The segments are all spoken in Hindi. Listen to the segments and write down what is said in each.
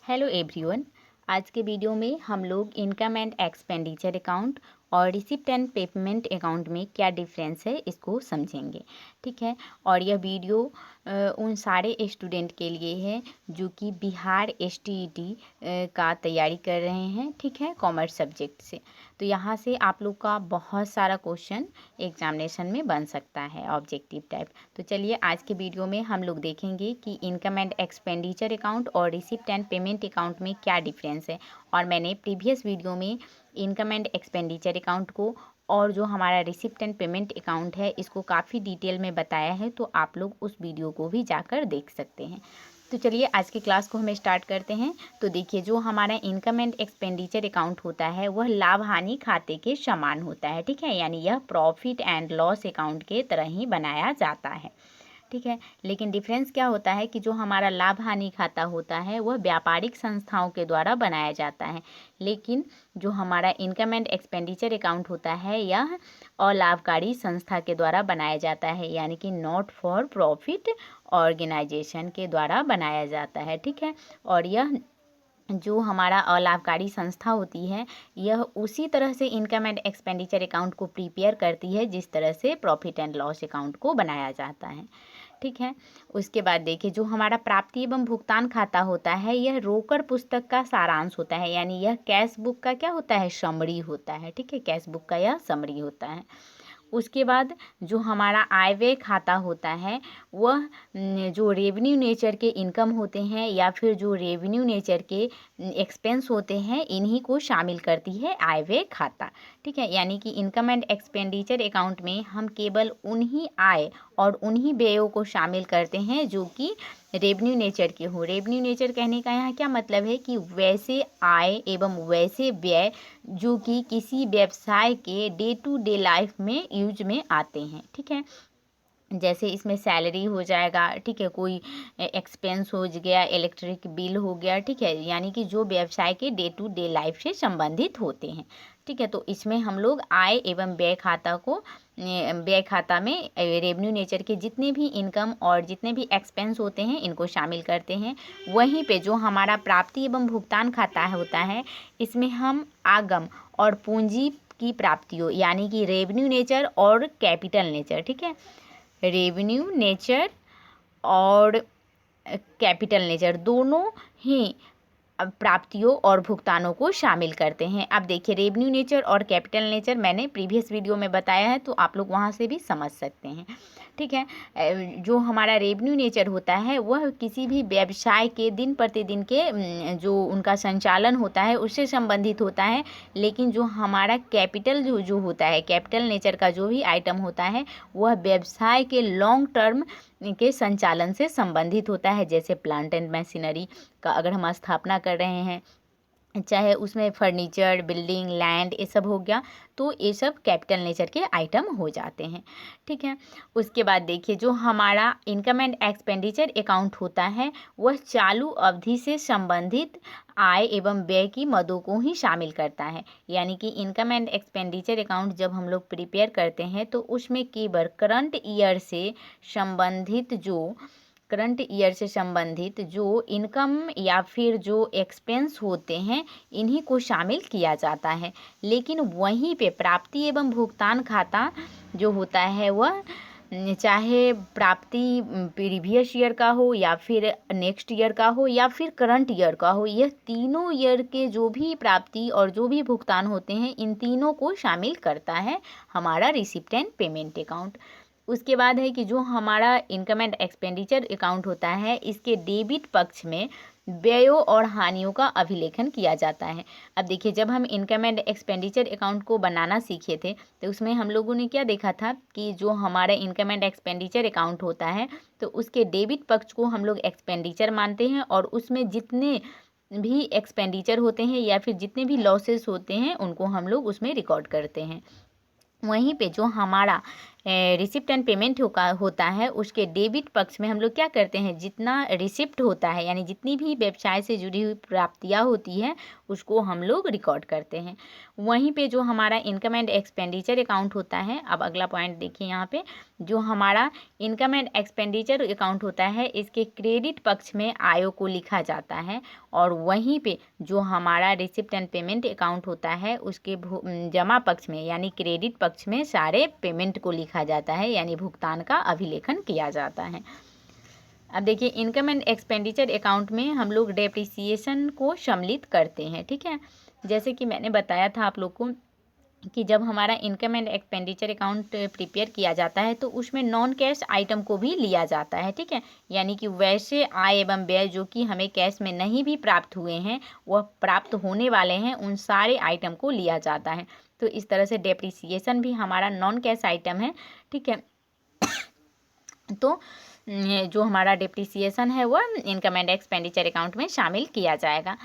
Hello everyone. आज के वीडियो में हम लोग इनकम एंड एक्सपेंडिचर अकाउंट और रिसिप्ट एंड पेमेंट अकाउंट में क्या डिफरेंस है इसको समझेंगे। ठीक है। और यह वीडियो उन सारे स्टूडेंट के लिए है जो कि बिहार एसटीईटी का तैयारी कर रहे हैं। ठीक है, कॉमर्स सब्जेक्ट से। तो यहाँ से आप लोग का बहुत सारा क्वेश्चन एग्जामिनेशन में बन सकता है ऑब्जेक्टिव टाइप। तो चलिए आज के वीडियो में हम लोग देखेंगे कि इनकम एंड एक्सपेंडिचर अकाउंट और रिसिप्ट एंड पेमेंट अकाउंट में क्या डिफरेंस है। और मैंने प्रीवियस वीडियो में इनकम एंड एक्सपेंडिचर अकाउंट को और जो हमारा रिसिप्ट एंड पेमेंट अकाउंट है इसको काफ़ी डिटेल में बताया है, तो आप लोग उस वीडियो को भी जाकर देख सकते हैं। तो चलिए आज की क्लास को हम स्टार्ट करते हैं। तो देखिए, जो हमारा इनकम एंड एक्सपेंडिचर अकाउंट होता है वह लाभ हानि खाते के समान होता है। ठीक है, यानी यह प्रॉफिट एंड लॉस अकाउंट के तरह ही बनाया जाता है। ठीक है, लेकिन डिफरेंस क्या होता है कि जो हमारा लाभ हानि खाता होता है वह व्यापारिक संस्थाओं के द्वारा बनाया जाता है, लेकिन जो हमारा इनकम एंड एक्सपेंडिचर अकाउंट होता है यह अलाभकारी संस्था के द्वारा बनाया जाता है, यानी कि नॉट फॉर प्रॉफिट ऑर्गेनाइजेशन के द्वारा बनाया जाता है। ठीक है, और यह जो हमारा अलाभकारी संस्था होती है यह उसी तरह से इनकम एंड एक्सपेंडिचर अकाउंट को प्रिपेयर करती है जिस तरह से प्रॉफिट एंड लॉस अकाउंट को बनाया जाता है। ठीक है, उसके बाद देखिए, जो हमारा प्राप्ति एवं भुगतान खाता होता है यह रोकड़ पुस्तक का सारांश होता है, यानी यह कैश बुक का क्या होता है, समरी होता है। ठीक है, कैश बुक का यह समरी होता है। उसके बाद जो हमारा आय व्यय खाता होता है वह जो रेवेन्यू नेचर के इनकम होते हैं या फिर जो रेवेन्यू नेचर के एक्सपेंस होते हैं इन्हीं को शामिल करती है आय व्यय खाता। ठीक है, यानी कि इनकम एंड एक्सपेंडिचर अकाउंट में हम केवल उन्हीं आय और उन्हीं व्ययों को शामिल करते हैं जो कि रेवेन्यू नेचर के हो। रेवेन्यू नेचर कहने का यहाँ क्या मतलब है कि वैसे आय एवं वैसे व्यय जो कि किसी व्यवसाय के डे टू डे लाइफ में यूज में आते हैं। ठीक है, जैसे इसमें सैलरी हो जाएगा। ठीक है, कोई एक्सपेंस हो गया, इलेक्ट्रिक बिल हो गया। ठीक है, यानी कि जो व्यवसाय के डे टू डे लाइफ से संबंधित होते हैं। ठीक है, तो इसमें हम लोग आय एवं व्यय खाता को व्यय खाता में रेवेन्यू नेचर के जितने भी इनकम और जितने भी एक्सपेंस होते हैं इनको शामिल करते हैं। वहीं पे जो हमारा प्राप्ति एवं भुगतान खाता होता है इसमें हम आगम और पूंजी की प्राप्तियों यानी कि रेवेन्यू नेचर और कैपिटल नेचर, ठीक है, रेवेन्यू नेचर और कैपिटल नेचर दोनों ही प्राप्तियों और भुगतानों को शामिल करते हैं। अब देखिए, रेवेन्यू नेचर और कैपिटल नेचर मैंने प्रीवियस वीडियो में बताया है, तो आप लोग वहाँ से भी समझ सकते हैं। ठीक है, जो हमारा रेवेन्यू नेचर होता है वह किसी भी व्यवसाय के दिन प्रतिदिन के जो उनका संचालन होता है उससे संबंधित होता है, लेकिन जो हमारा कैपिटल जो होता है, कैपिटल नेचर का जो भी आइटम होता है वह व्यवसाय के लॉन्ग टर्म के संचालन से संबंधित होता है। जैसे प्लांट एंड मशीनरी का अगर हम स्थापना कर रहे हैं, चाहे उसमें फर्नीचर, बिल्डिंग, लैंड ये सब हो गया, तो ये सब कैपिटल नेचर के आइटम हो जाते हैं। ठीक है, उसके बाद देखिए, जो हमारा इनकम एंड एक्सपेंडिचर अकाउंट होता है वह चालू अवधि से संबंधित आय एवं व्यय की मदों को ही शामिल करता है। यानी कि इनकम एंड एक्सपेंडिचर अकाउंट जब हम लोग प्रिपेयर करते हैं तो उसमें केवल करंट ईयर से संबंधित जो इनकम या फिर जो एक्सपेंस होते हैं इन्हीं को शामिल किया जाता है। लेकिन वहीं पे प्राप्ति एवं भुगतान खाता जो होता है वह चाहे प्राप्ति प्रीवियस ईयर का हो या फिर नेक्स्ट ईयर का हो या फिर करंट ईयर का हो, यह तीनों ईयर के जो भी प्राप्ति और जो भी भुगतान होते हैं इन तीनों को शामिल करता है हमारा रिसिप्ट एंड पेमेंट अकाउंट। उसके बाद है कि जो हमारा इनकम एंड एक्सपेंडिचर अकाउंट होता है इसके डेबिट पक्ष में व्ययों और हानियों का अभिलेखन किया जाता है। अब देखिए, जब हम इनकम एंड एक्सपेंडिचर अकाउंट को बनाना सीखे थे तो उसमें हम लोगों ने क्या देखा था कि जो हमारा इनकम एंड एक्सपेंडिचर अकाउंट होता है तो उसके डेबिट पक्ष को हम लोग एक्सपेंडिचर मानते हैं और उसमें जितने भी एक्सपेंडिचर होते हैं या फिर जितने भी लॉसेस होते हैं उनको हम लोग उसमें रिकॉर्ड करते हैं। वहीं पे जो हमारा रिसिप्ट एंड पेमेंट होता है उसके डेबिट पक्ष में हम लोग क्या करते हैं, जितना रिसिप्ट होता है यानी जितनी भी व्यवसाय से जुड़ी हुई प्राप्तियाँ होती हैं उसको हम लोग रिकॉर्ड करते हैं। वहीं पे जो हमारा इनकम एंड एक्सपेंडिचर अकाउंट होता है, अब अगला पॉइंट देखिए यहाँ पे, जो हमारा इनकम एंड एक्सपेंडिचर अकाउंट होता है इसके क्रेडिट पक्ष में आयों को लिखा जाता है, और वहीं पे जो हमारा रिसिप्ट एंड पेमेंट अकाउंट होता है उसके जमा पक्ष में यानी क्रेडिट पक्ष में सारे पेमेंट को लिखा जाता है यानी भुगतान का अभिलेखन किया जाता है। अब देखिए इनकम एंड एक्सपेंडिचर अकाउंट में हम लोग डेप्रिसिएशन को सम्मिलित करते हैं, ठीक है। जैसे कि मैंने बताया था आप लोग को कि जब हमारा income and expenditure account prepare किया जाता है तो उसमें नॉन कैश आइटम को भी लिया जाता है, ठीक है। यानी कि वैसे आय एवं व्यय जो कि हमें कैश में नहीं भी प्राप्त हुए हैं, वह प्राप्त होने वाले हैं, उन सारे आइटम को लिया जाता है। तो इस तरह से डेप्रिसिएशन भी हमारा नॉन कैश आइटम है, ठीक है। तो जो हमारा डेप्रिसिएशन है वह इनकम एंड एक्सपेंडिचर अकाउंट में शामिल किया जाएगा।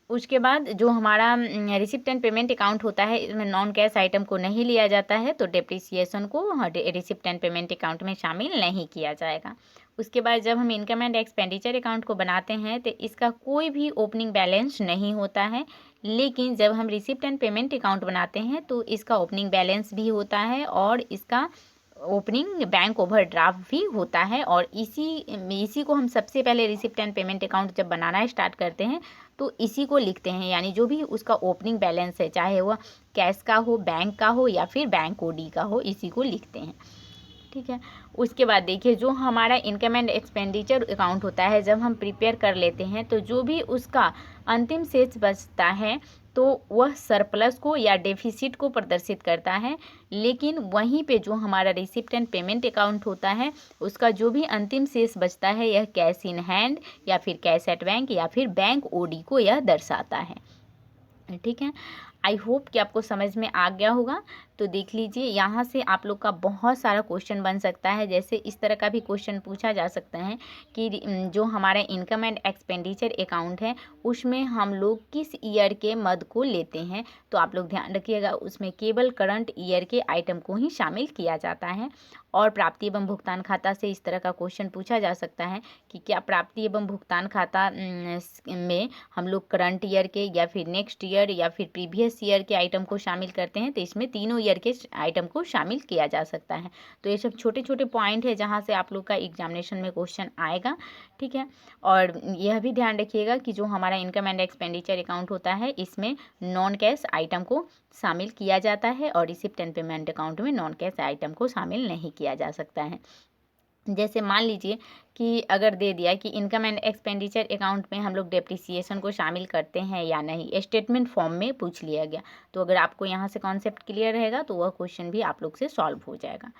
उसके बाद जो हमारा रिसिप्ट एंड पेमेंट अकाउंट होता है इसमें नॉन कैश आइटम को नहीं लिया जाता है, तो डेप्रिसिएशन को रिसिप्ट एंड पेमेंट अकाउंट में शामिल नहीं किया जाएगा। उसके बाद जब हम इनकम एंड एक्सपेंडिचर अकाउंट को बनाते हैं तो इसका कोई भी ओपनिंग बैलेंस नहीं होता है, लेकिन जब हम रिसिप्ट एंड पेमेंट अकाउंट बनाते हैं तो इसका ओपनिंग बैलेंस भी होता है और इसका ओपनिंग बैंक ओवरड्राफ्ट भी होता है। और इसी को हम सबसे पहले रिसिप्ट एंड पेमेंट अकाउंट जब बनाना स्टार्ट करते हैं तो इसी को लिखते हैं, यानी जो भी उसका ओपनिंग बैलेंस है चाहे वह कैश का हो, बैंक का हो या फिर बैंक ओडी का हो, इसी को लिखते हैं, ठीक है। उसके बाद देखिए जो हमारा इनकम एंड एक्सपेंडिचर अकाउंट होता है जब हम प्रिपेयर कर लेते हैं तो जो भी उसका अंतिम शेष बचता है तो वह सरप्लस को या डेफिसिट को प्रदर्शित करता है, लेकिन वहीं पे जो हमारा रिसिप्ट एंड पेमेंट अकाउंट होता है उसका जो भी अंतिम शेष बचता है यह कैश इन हैंड या फिर कैश एट बैंक या फिर बैंक ओडी को यह दर्शाता है, ठीक है। आई होप कि आपको समझ में आ गया होगा। तो देख लीजिए यहाँ से आप लोग का बहुत सारा क्वेश्चन बन सकता है। जैसे इस तरह का भी क्वेश्चन पूछा जा सकता है कि जो हमारा इनकम एंड एक्सपेंडिचर अकाउंट है उसमें हम लोग किस ईयर के मद को लेते हैं, तो आप लोग ध्यान रखिएगा उसमें केवल करंट ईयर के आइटम को ही शामिल किया जाता है। और प्राप्ति एवं भुगतान खाता से इस तरह का क्वेश्चन पूछा जा सकता है कि क्या प्राप्ति एवं भुगतान खाता में हम लोग करंट ईयर के या फिर नेक्स्ट ईयर या फिर प्रीवियस ईयर के आइटम को शामिल करते हैं, तो इसमें तीनों ईयर के आइटम को शामिल किया जा सकता है। तो ये सब छोटे छोटे पॉइंट है जहाँ से आप लोग का एग्जामिनेशन में क्वेश्चन आएगा, ठीक है। और यह भी ध्यान रखिएगा कि जो हमारा इनकम एंड एक्सपेंडिचर अकाउंट होता है इसमें नॉन कैश आइटम को शामिल किया जाता है और रिसिप्ट एंड पेमेंट अकाउंट में नॉन कैश आइटम को शामिल नहीं किया जा सकता है। जैसे मान लीजिए कि अगर दे दिया कि इनकम एंड एक्सपेंडिचर अकाउंट में हम लोग डेप्रिसिएशन को शामिल करते हैं या नहीं, स्टेटमेंट फॉर्म में पूछ लिया गया, तो अगर आपको यहाँ से कॉन्सेप्ट क्लियर रहेगा तो वह क्वेश्चन भी आप लोग से सॉल्व हो जाएगा,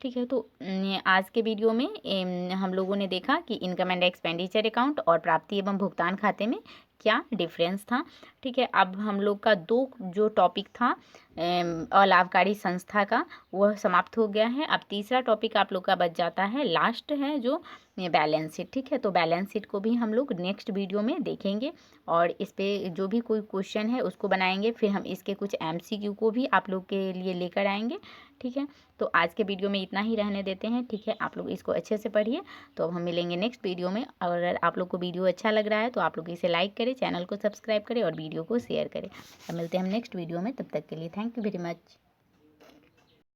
ठीक है। तो आज के वीडियो में हम लोगों ने देखा कि इनकम एंड एक्सपेंडिचर अकाउंट और प्राप्ति एवं भुगतान खाते में क्या डिफरेंस था, ठीक है। अब हम लोग का दो जो टॉपिक था अलाभकारी संस्था का वह समाप्त हो गया है। अब तीसरा टॉपिक आप लोग का बच जाता है, लास्ट है जो बैलेंस शीट, ठीक है। तो बैलेंस शीट को भी हम लोग नेक्स्ट वीडियो में देखेंगे और इस पे जो भी कोई क्वेश्चन है उसको बनाएंगे, फिर हम इसके कुछ MCQ को भी आप लोग के लिए लेकर आएंगे, ठीक है। तो आज के वीडियो में इतना ही रहने देते हैं, ठीक है। आप लोग इसको अच्छे से पढ़िए। तो अब हम मिलेंगे नेक्स्ट वीडियो में। अगर आप लोग को वीडियो अच्छा लग रहा है तो आप लोग इसे लाइक करें, चैनल को सब्सक्राइब करें और वीडियो को शेयर करें। अब मिलते हैं हम नेक्स्ट वीडियो में, तब तक के लिए थैंक यू वेरी मच।